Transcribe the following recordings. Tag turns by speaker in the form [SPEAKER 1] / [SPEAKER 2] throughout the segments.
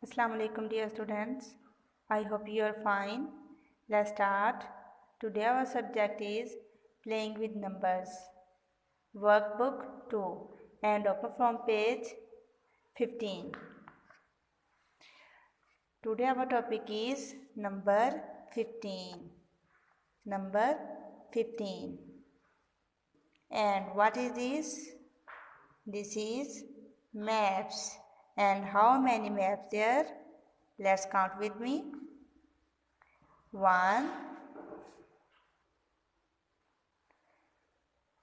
[SPEAKER 1] Assalamu alaikum dear students. I hope you are fine. Let's start. Today our subject is playing with numbers. Workbook 2 and open from page 15. Today our topic is number 15. Number 15. And what is this? This is maps. And how many maps there? Let's count with me. 1,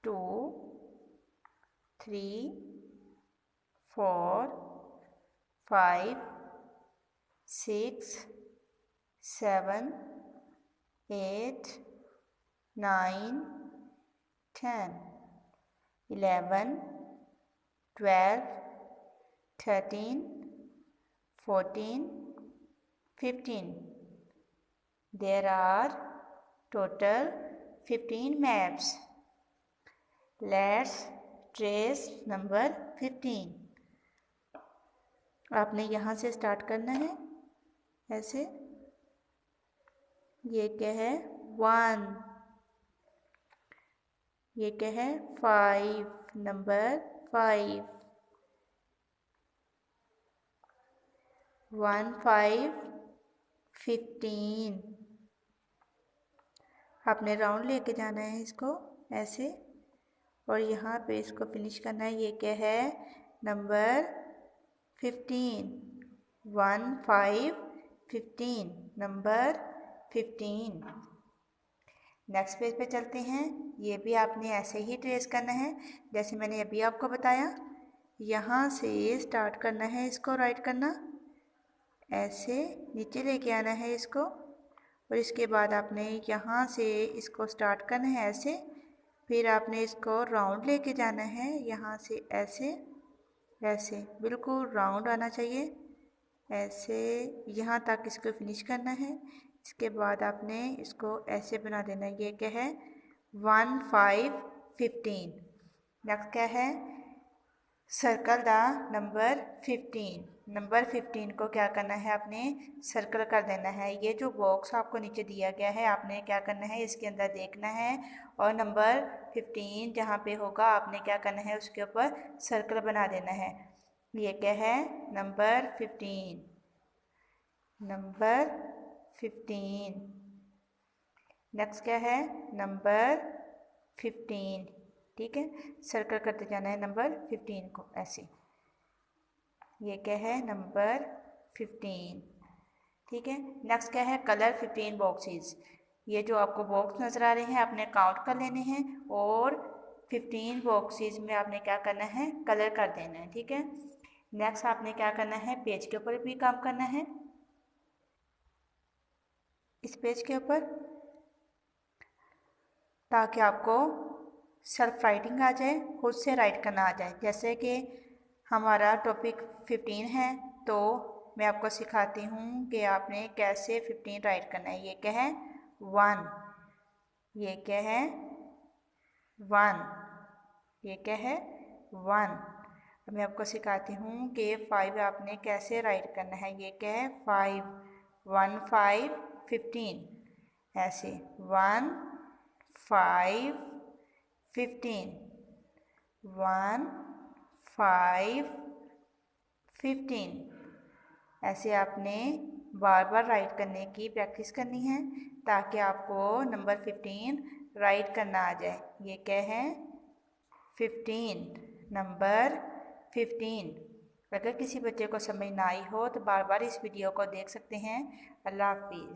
[SPEAKER 1] 2, 3, 4, 5, 6, 7, 8, 9, 10, 11, 12, 13, 14, 15. There are total 15 maps. Let's trace number 15. आपने यहाँ से start करना है ऐसे. ये क्या है 1. ये क्या है 5. नंबर 5. 1, 5, 15. आपने राउंड लेके जाना है इसको ऐसे और यहाँ पे इसको फिनिश करना है. ये क्या है नंबर 15. 1, 5, 15. नंबर 15. नेक्स्ट पेज पे चलते हैं. ये भी आपने ऐसे ही ट्रेस करना है जैसे मैंने अभी आपको बताया. यहाँ से स्टार्ट करना है इसको राइट करना. ऐसे नीचे लेके आना है इसको और इसके बाद आपने यहाँ से इसको स्टार्ट करना है ऐसे. फिर आपने इसको राउंड लेके जाना है यहाँ से ऐसे ऐसे बिल्कुल राउंड आना चाहिए ऐसे. यहाँ तक इसको फिनिश करना है. इसके बाद आपने इसको ऐसे बना देना है. ये क्या है 1, 5, 15. नेक्स्ट क्या है सर्कल द नंबर 15. नंबर 15 को क्या करना है आपने सर्कल कर देना है. ये जो बॉक्स आपको नीचे दिया गया है आपने क्या करना है इसके अंदर देखना है और नंबर 15 जहाँ पे होगा आपने क्या करना है उसके ऊपर सर्कल बना देना है. ये क्या है नंबर 15. नंबर 15. नेक्स्ट क्या है नंबर 15. ठीक है सर्कल करते जाना है नंबर 15 को ऐसे. ये क्या है नंबर 15. ठीक है. नेक्स्ट क्या है कलर 15 बॉक्सेस. ये जो आपको बॉक्स नज़र आ रहे हैं आपने काउंट कर लेने हैं और 15 बॉक्सेस में आपने क्या करना है कलर कर देना है. ठीक है. नेक्स्ट आपने क्या करना है पेज के ऊपर भी काम करना है. इस पेज के ऊपर ताकि आपको सेल्फ राइटिंग आ जाए खुद से राइट करना आ जाए. जैसे कि हमारा टॉपिक 15 है तो मैं आपको सिखाती हूँ कि आपने कैसे 15 राइट करना है. ये क्या है 1. ये क्या है 1. ये क्या है 1. अब मैं आपको सिखाती हूँ कि 5 आपने कैसे राइट करना है. ये क्या है 5. 1, 5, 15 ऐसे 1, 5, 15. 1, 5, 15 ऐसे आपने बार बार राइट करने की प्रैक्टिस करनी है ताकि आपको नंबर 15 राइट करना आ जाए. ये क्या है 15. नंबर 15. अगर किसी बच्चे को समझ ना आई हो तो बार बार इस वीडियो को देख सकते हैं. अल्लाह हाफिज़.